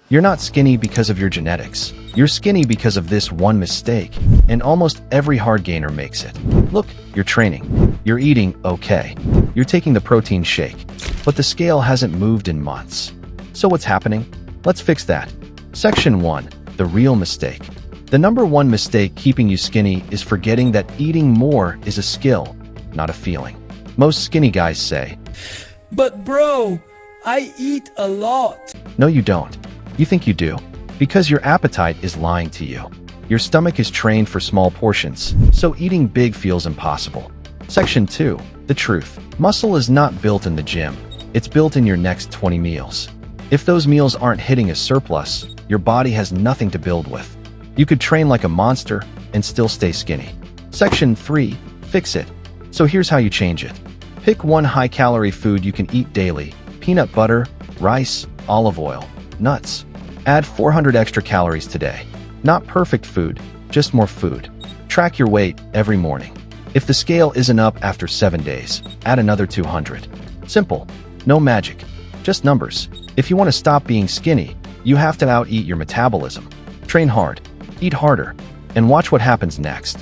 You're not skinny because of your genetics. You're skinny because of this one mistake, and almost every hard gainer makes it. Look, you're training. You're eating okay. You're taking the protein shake, but the scale hasn't moved in months. So what's happening? Let's fix that. Section 1. The real mistake. The number one mistake keeping you skinny is forgetting that eating more is a skill, not a feeling. Most skinny guys say, "But bro, I eat a lot." no, you don't. You think you do, because your appetite is lying to you. Your stomach is trained for small portions, so eating big feels impossible. Section 2. The truth. Muscle is not built in the gym. It's built in your next 20 meals. If those meals aren't hitting a surplus, your body has nothing to build with. You could train like a monster and still stay skinny. Section 3. Fix it. So here's how you change it. Pick one high-calorie food you can eat daily: peanut butter, rice, olive oil, nuts. Add 400 extra calories today. Not perfect food, just more food. Track your weight every morning. If the scale isn't up after 7 days, add another 200. Simple. No magic. Just numbers. If you want to stop being skinny, you have to out-eat your metabolism. Train hard, eat harder, and watch what happens next.